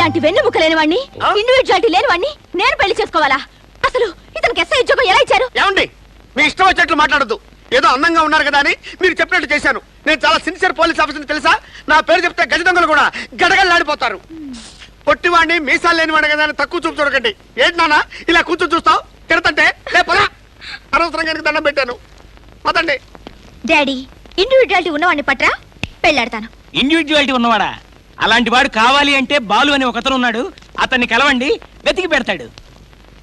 ఇలాంటి వెన్నుముక్క లేని వాడిని, ఇండివిజువాలిటీ లేని వాడిని నేను పెళ్లి చేసుకోవాలా? అసలు ఇతనికి ఎస్ఐ ఉద్యోగం ఎలా ఇచ్చారు? ఏమండి, మీ ఇష్టం వచ్చినట్లు మాట్లాడద్దు. ఏదో అందంగా ఉన్నారు కదా అని మీరు చెప్పినట్టు చేశాను. నేను చాలా సిన్సియర్ పోలీస్ ఆఫీసర్ తెలుసా? నా పేరు చెప్తే గజ దొంగలు కూడా గడగడలాడిపోతారు. పొట్టివాడిని మీసాలు లేనివాడు కదా అని తక్కువ చూపు చూడకండి. ఏంటి నాన్న ఇలా కూర్చొని చూస్తావు? తిడతంటే లేపరా, అనవసరంగా దండం పెట్టాను. పదండి. డాడీ, ఇండివిజువాలిటీ ఉన్నవాడిని పట్రా, పెళ్ళాడతాను. ఇండివిజువాలిటీ ఉన్నవాడా? అలాంటి వాడు కావాలి అంటే బాలు అని ఒకతను ఉన్నాడు, అతన్ని కలవండి, వెతికి పెడతాడు.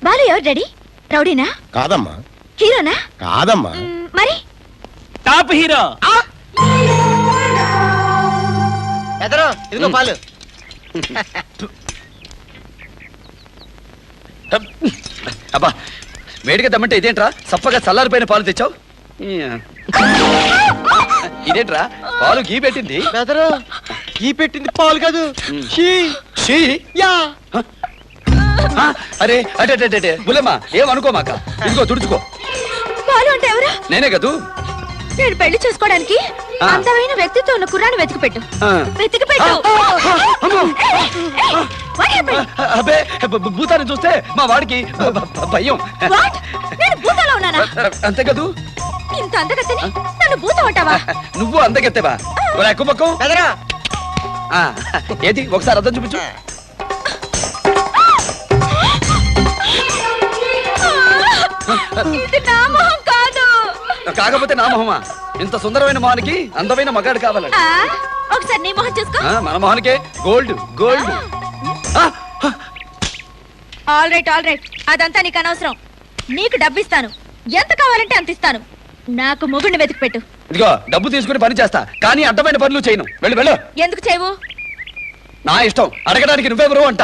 బాలు ఎవరు డాడీ? రౌడీనా? కాదమ్మా. హీరోనా? కాదమ్మా. మరి టాప్ హీరో. ఎదరో ఇదిగో పాలు. అబ్బా, వేడిగా దమ్మంటే ఇదేంట్రా? సప్పగా చల్లారిపోయిన పాలు తెచ్చావు. ఇదేంట్రా పాలు గీ పెట్టింది? ఈ పెట్టింది పాలు కాదు, అరే అటే బుల్లమ్మా, ఏమనుకోమాక. ఇదిగో తుడుచుకో. బాలు అంటే ఎవరు? నేనే కదూ. నేను పెళ్లి చేసుకోవడానికి అందమైన వ్యక్తితో ఉన్న కుర్రాన్ని వెతికి పెట్టు. వెతికి పెట్టు. అబ్బే, భూతాన్ని చూస్తే మా వాడికి భయం. నేను భూతాలో ఉన్నానా? అంతే కదూ. ఇంత అందగత్తెని నన్ను భూతం అంటావా? నువ్వు అందగత్తెవా? ఎక్కువ పక్కం ఏది ఒకసారి అర్థం చూపించు. ఇది నా మొహం కాదు. కాకపోతే నా మొహమా? ఇంత సుందరమైన మొహానికి అందమైన మగాడు కావాలండి. ఒకసారి నీ మొహం చూసుకో. మన మొహానికే గోల్డ్ గోల్డ్. ఆల్ రైట్ అదంతా నీకు అనవసరం. నీకు డబ్బు ఇస్తాను, ఎంత కావాలంటే అంత ఇస్తాను. నాకు మొగుడిని వెతికి పెట్టు. ఇదిగో డబ్బు తీసుకుని పని చేస్తా, కానీ అడ్డమైన పనులు చేయను. వెళ్ళు వెళ్ళు. ఎందుకు చేయవు? నా ఇష్టం. అడగడానికి నువ్వెవరు అంట.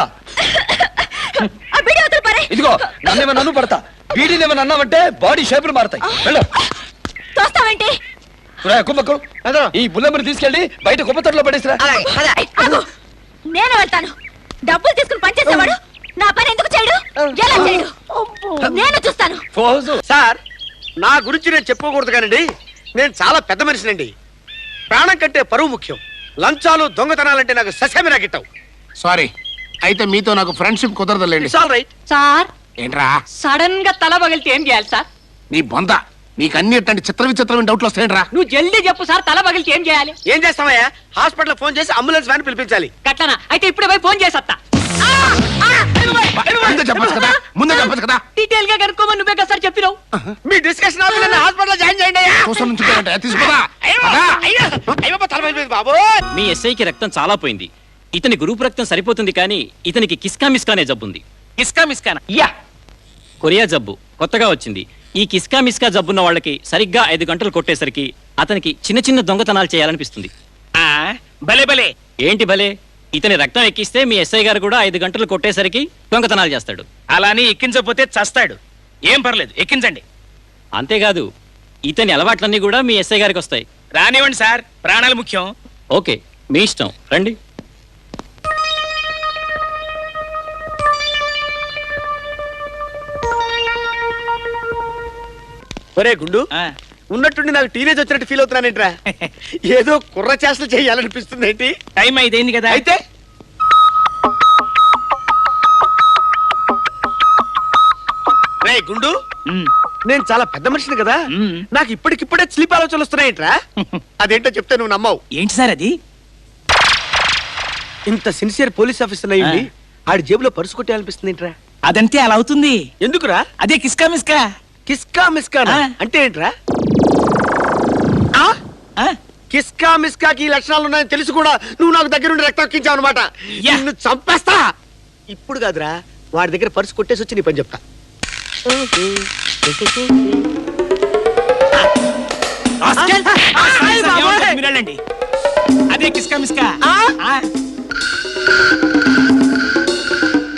ఇదిగో నన్ను పడతా, వీడినేమన్నా అన్నావంటే బాడీ షేపులు మారుతాయి. వెళ్ళు. చూస్తావేంటి? కుమ్మకు ఈ బుల్లమ్మని తీసుకెళ్ళి బయట కుప్పతొట్లో పడేసిరా. నేను వెళ్తాను. డబ్బులు తీసుకుని పనిచేసేవాడు నా పని ఎందుకు చేయడు? ఎలా చేయడు? నేను చూస్తాను. సార్, నా గురించి నేను చెప్పుకోకూడదు కానండి, నేను చాలా పెద్ద మనిషినండి. ప్రాణం కంటే పరువు ముఖ్యం. లంచాలు దొంగతనాలంటే నాకు ససేమిరా గిట్టవు. సారీ, అయితే మీతో నాకు ఫ్రెండ్షిప్ కుదరదులేండి. సార్, ఏంట్రా సడన్ గా తల పగిలితే ఏం చేయాలి సార్? నీ బొంద, నీకు అన్ని ఎట్టండి చిత్ర విచిత్రమైన డౌట్లు వస్తాయంట్రా. నువ్వు జల్దీ చెప్పు సార్, తల పగిలితే ఏం చేయాలి? ఏం చేస్తావయ్యా? హాస్పిటల్ ఫోన్ చేసి అంబులెన్స్ వ్యాన్ పిలిపించాలి. గట్లనా? అయితే ఇప్పుడే పోయి ఫోన్ చేసత్తా. ముందే చెప్పచ్చు కదా. డీటెయిల్ గా కనుక్కోమని నువ్వే కదా సార్ చెప్పినావు. మీ డిస్కషన్ హాస్పిటల్ జాయిన్ చేయండి. బాబు, మీ ఎస్ఐకి రక్తం చాలా పోయింది. ఇతని గ్రూప్ రక్తం సరిపోతుంది, కానీ ఇతనికి కిస్కా మిస్కానే జబ్బుంది. కిస్కా మిస్కానా? యా, కొరియా జబ్బు కొత్తగా వచ్చింది. ఈ కిస్కా మిస్కా జబ్బున్న వాళ్ళకి సరిగ్గా 5 గంటలు కొట్టేసరికి అతనికి చిన్న చిన్న దొంగతనాలు చేయాలనిపిస్తుంది. భలే భలే. ఏంటి భలే? ఇతని రక్తం ఎక్కిస్తే మీ ఎస్ఐ గారు కూడా 5 గంటలు కొట్టేసరికి దొంగతనాలు చేస్తాడు. అలాని ఎక్కించకపోతే చస్తాడు. ఏం పర్లేదు, ఎక్కించండి. అంతేకాదు, ఇతని అలవాట్లన్నీ కూడా మీ ఎస్ఐ గారికి వస్తాయి. రానివ్వండి సార్, ప్రాణాలు ముఖ్యం. ఓకే, మీ ఇష్టం, రండి. ఒరే గుండు, ఉన్నట్టుండి నాకు టీనేజ్ వచ్చినట్టు ఫీల్ అవుతున్నానేంట్రా? ఏదో కుర్ర చేష్టలు చేయాలనిపిస్తుంది. ఏంటి? టైం అయిపోయింది కదా. అయితే రే గుండు, నేను చాలా పెద్ద మనిషిని కదా, నాకు ఇప్పటికిప్పుడే స్లీప్ ఆలోచనలు వస్తున్నాయేంట్రా? అదేంటో చెప్తే నువ్వు నమ్మవు. ఏంటి సార్ అది? ఇంత సిన్సియర్ పోలీస్ ఆఫీసర్ అయ్యింది ఆడి జేబులో పరుసు కొట్టేయాలనిపిస్తుంది ఏంట్రా? అదంతే అలా అవుతుంది. ఎందుకురా? అదే కిస్కా మిస్కా. కిస్కా మిస్కా అంటే ఏంట్రా? కిస్కా మిస్కాకి ఈ లక్షణాలు ఉన్నాయని తెలిసి కూడా నువ్వు నాకు దగ్గరుండి రక్తం ఎక్కించావు అనమాట. నిన్ను చంపేస్తా. ఇప్పుడు కాదురా, వాడి దగ్గర పర్సు కొట్టేసి వచ్చి నీ పని చెప్తా. అదే కిస్కా మిస్కా.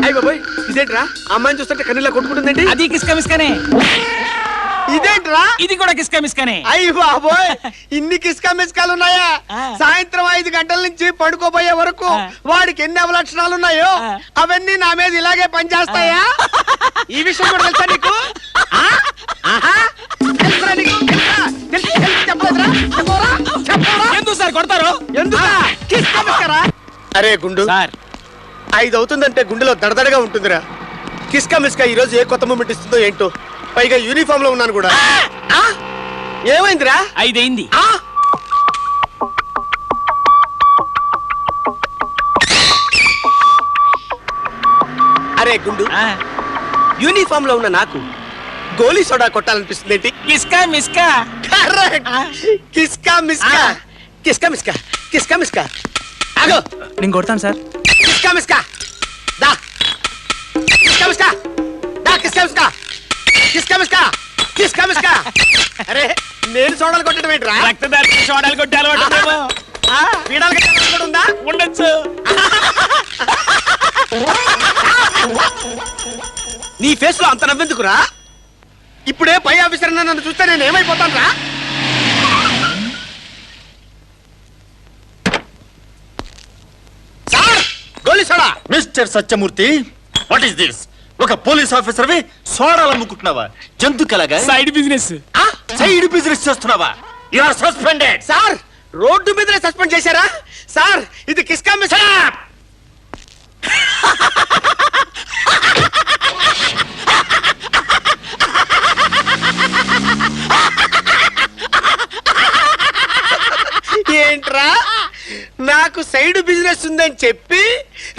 అయ్య బాబోయ్, ఇదేంట్రా? అమ్మాయిని చూస్తుంటే కన్నీళ్ళ కొట్టుకుంటుందండి. అది కిస్కా మిస్కానే. ఇదేంట్రా? ఇది కూడా కిస్కా మిస్కానే. అయ్య బాబోయ్, ఇన్ని కిస్కా మిస్కాలు ఉన్నాయా? సాయంత్రం 5 గంటల నుంచి పడుకోబోయే వరకు వాడికి ఎన్ని అవలక్షణాలు ఉన్నాయో అవన్నీ నా మీద ఇలాగే పనిచేస్తాయా? ఈ విషయం కూడా తెలుసా నీకు? ఎందుకు సార్ కొడతారు? ఎందుకు? అరే గుండు సార్, 5 అవుతుందంటే గుండెలో దడదడగా ఉంటుందిరా. కిస్కా మిస్కా ఈ రోజు ఏ కొత్త మూమెంట్ ఇస్తుందో ఏంటో. పైగా యూనిఫామ్ లో ఉన్నాను కూడా. ఆ? ఏమైందిరా? 5 అయింది. ఆ? అరే గుండు, యూనిఫామ్ లో ఉన్న నాకు గోలీ సోడా కొట్టాలనిపిస్తుంది ఏంటి? కిస్కా మిస్కా. కరెక్ట్. కిస్కా మిస్కా. కిస్కా మిస్కా. కిస్కా మిస్కా. ఆగో, నేను కొడతాను సార్. కిస్కా మిస్కా. దా. కిస్కా మిస్కా. దా కిస్కా మిస్కా. కిస్కా మిస్కా. కిస్కా మిస్కా. అరే నేను సోడాలు కొట్టడం ఏంట్రా? రక్తదారి సోడాలు కొట్టాలి పీడాలు కట్టాలని కూడా ఉందా? ఉండొచ్చు. నీ ఫేస్ లో అంత నవ్వెందుకురా? ఇప్పుడే పై ఆఫీసర్ నన్ను చూస్తే నేను ఏమైపోతాను రా? Sir goli soda. Mister Satyamurthy, what is this? ఒక పోలీస్ ఆఫీసర్వి సోడాలు అమ్ముకుంటున్నావా? జంతుకలగా సైడ్ బిజినెస్. సైడ్ బిజినెస్ చేస్తున్నావా? You are suspended. Sir road మీదనే సస్పెండ్ చేశారా? సార్ ఇది కిస్కా మిస్కా. ఏంట్రా నాకు సైడ్ బిజినెస్ ఉందని చెప్పి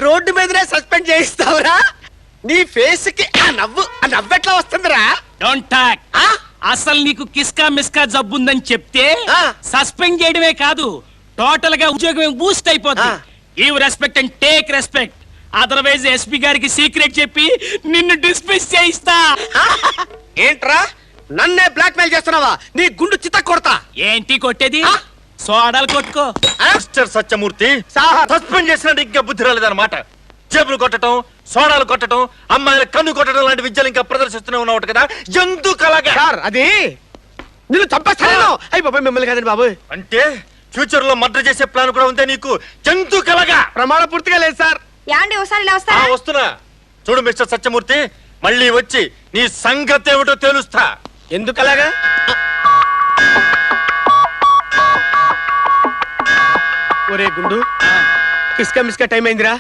రోడ్డు మీదనే సస్పెండ్ చేయిస్తావురా? నీ ఫేస్ కి ఆ నవ్వెట్లా వస్తుందిరా? Don't talk. ఆ? అసలు నీకు కిస్కా మిస్కా జబ్బుందని చెప్తే ఆ. సస్పెండ్ చేయడమే కాదు, టోటల్ గా ఉద్యోగం బూస్ట్ అయిపోతుంది. ఆ. Give respect and take respect. Otherwise SP గారికి సీక్రెట్ చెప్పి నిన్ను డిస్మిస్ చేయిస్తా. ఏంట్రా నన్నే బ్లాక్ మెయిల్ చేస్తున్నావా? నీ గుండు చిత్త కొడతా. ఏంటి కొట్టేది? ఆ. సోడాలు కొట్టుకో. మిస్టర్ సత్యమూర్తి, సార్ సస్పెండ్ చేసినట్టు ఇంకా బుద్ధి రాలేదన్నమాట. జేబులు కొట్టడం, సోడాలు కొట్టడం, అమ్మాయిల కన్ను కొట్టడం లాంటి విద్యలు ఇంకా ప్రదర్శిస్తూనే ఉన్నావు కదా, జంతుకలగా. సార్ అది నిన్ను చంపేస్తాను. అయ్యి బాబాయ్ మిమ్మల్ని కాదండి బాబు. అంటే ఫ్యూచర్ లో మర్డర్ చేసే ప్లాన్ కూడా ఉందే నీకు? జంతుకలగా. ప్రమాణ పూర్తిగా లేదు సార్. యాండి ఒకసారి ఇలా ఆ, వస్తారా? వస్తున్నా. చూడు మిస్టర్ సత్యమూర్తి, మళ్ళీ వచ్చి నీ సంగతి ఏమిటో తెలుస్తా. ఎందుకు అలాగా? ఒరే గుండు, కిస్కా మిస్కా టైం అయిందిరా.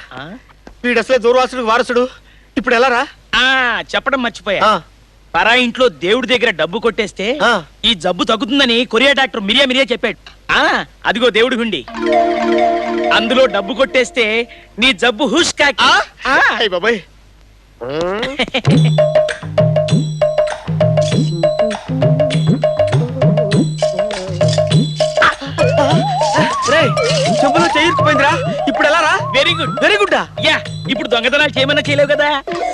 వీడు అసలే దూర్వాసుడు వారసుడు. ఇప్పుడు ఎలా రా? చెప్పడం మర్చిపోయా. ఆ. పరా ఇంట్లో దేవుడి దగ్గర డబ్బు కొట్టేస్తే ఆ. ఈ జబ్బు తగ్గుతుందని కొరియా డాక్టర్ మిరియా చెప్పాడు. అదిగో దేవుడి హుండి. అందులో డబ్బు కొట్టేస్తే నీ జబ్బు హుష్ కాకి. అయ్యి బాబాయ్. చెంబులో చేయిపోయిందిరా. ఇప్పుడు ఎలా రా? Very good. Very good. Yeah, ఇప్పుడు దొంగతనాలు చేయమన్నా చేయలేవు కదా.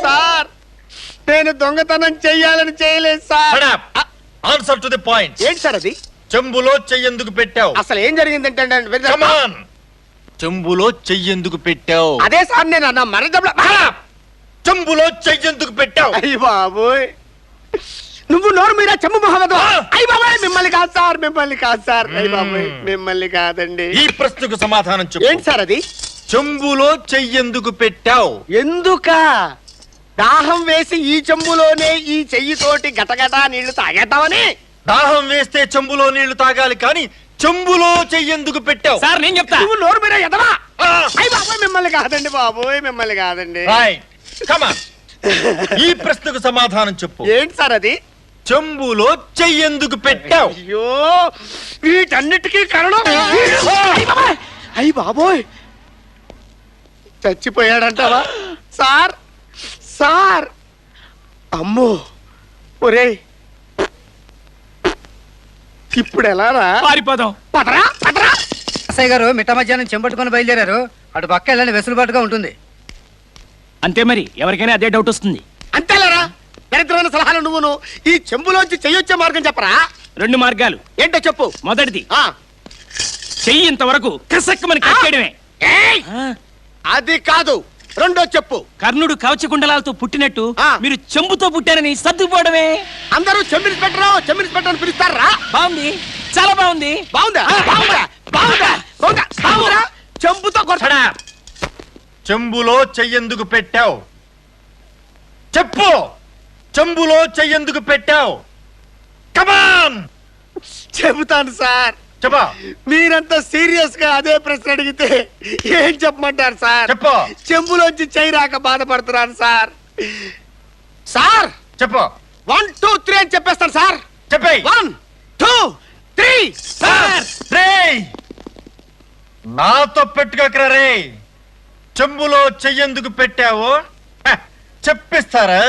సార్ నేను దొంగతనం చెయ్యాలని చేయలేదు sir. Answer to the point. ఏంటి సార్ అది? చెంబులో చెయ్యెందుకు పెట్టావు? అసలు ఏం జరిగిందంటే Come on. చెంబులో చెయ్యెందుకు పెట్టావు? అదే సార్ నేను అన్న మన చెంబులో చెయ్యెందుకు పెట్టావు? అయ్యి బాబోయ్, నువ్వు నోరు మీరా చెంబు మొహమ్మద్. అయ్యి బాబాయ్ మిమ్మల్ని కాదు సార్, మిమ్మల్ని కాదు సార్. అయ్యి బాబాయ్ మిమ్మల్ని కాదండి. ఈ ప్రశ్నకు సమాధానం చెప్పు. ఏంటి సార్ అది? చెంబులో చెయ్యెందుకు పెట్టావు? ఎందుక దాహం వేసి ఈ చెంబులోనే ఈ చెయ్యితోటి గటగటా నీళ్లు తాగేద్దామని. దాహం వేస్తే చెంబులో నీళ్లు తాగాలి కానీ చెంబులో చెయ్యెందుకు పెట్టావు? సార్ నేను చెప్తా. నువ్వు నోరు మీరా ఎదవా. అయ్యి బాబోయ్ మిమ్మల్ని కాదండి బాబోయ్, మిమ్మల్ని కాదండి. Right. Come on. ఈ ప్రశ్నకు సమాధానం చెప్పు. ఏంటి సార్ అది? చెంబులో చెయ్యెందుకు పెట్టావు? అయ్యో వీటన్నిటికీ కారణం అయ్యి బాబోయ్ చచ్చిపోయాడంటావా సార్? సార్ అమ్మో, ఒరే ఇప్పుడు ఎలా రా? పారిపోదాం. పదరా పదరా. అసయ్య గారు మిట్ట మధ్యాహ్నం చెంపట్టుకొని బయలుదేరారు. అటు పక్క వెళ్ళని వెసులుబాటుగా ఉంటుంది. అంతే మరి, ఎవరికైనా అదే డౌట్ వస్తుంది. అంతేలేరా దరిద్రమైన సలహాలు నువ్వును. ఈ చెంబులోంచి చెయ్యొచ్చే మార్గం చెప్పరా? 2 మార్గాలు. ఏంటో చెప్పు. మొదటిది, ఆ చెయ్యి ఇంతవరకు కసక్కమని కట్టేయడమే. ఏయ్! అది కాదు, రెండో చెప్పు. కర్ణుడు కవచకుండలాలతో పుట్టినట్టు ఆ. మీరు చెంబుతో పుట్టారని సర్దుకుపోవడమే. అందరూ చెమ్మిని పెట్టరా చెమ్మిని పెట్టని పిలుస్తారా? బాగుంది, చాలా బాగుంది. బాగుందా? బాగుందా? బాగుందా? బాగుందా? బాగుందా? చెంబుతో కొట్టడా? చెంబులో చెయ్యెందుకు పెట్టావు? చెప్పు. చెంబులో చెయ్యెందుకు పెట్టావు? కమాన్. చెబుతాను సార్. చెప్పు మీరంతా సీరియస్ గా అదే ప్రశ్న అడిగితే ఏం చెప్పమంటారు సార్? చెప్పు. చెంబులోంచి చేయి రాక బాధపడుతున్నాను సార్. సార్ చెప్పు 1 2 3 అని చెప్పేస్తాను సార్. చెప్పేయ్ 1 2 3 సార్. రేయ్ నాతో పెట్టుకోకరా రే. చెంబులో చెయ్యెందుకు పెట్టావో చెప్పిస్తారా?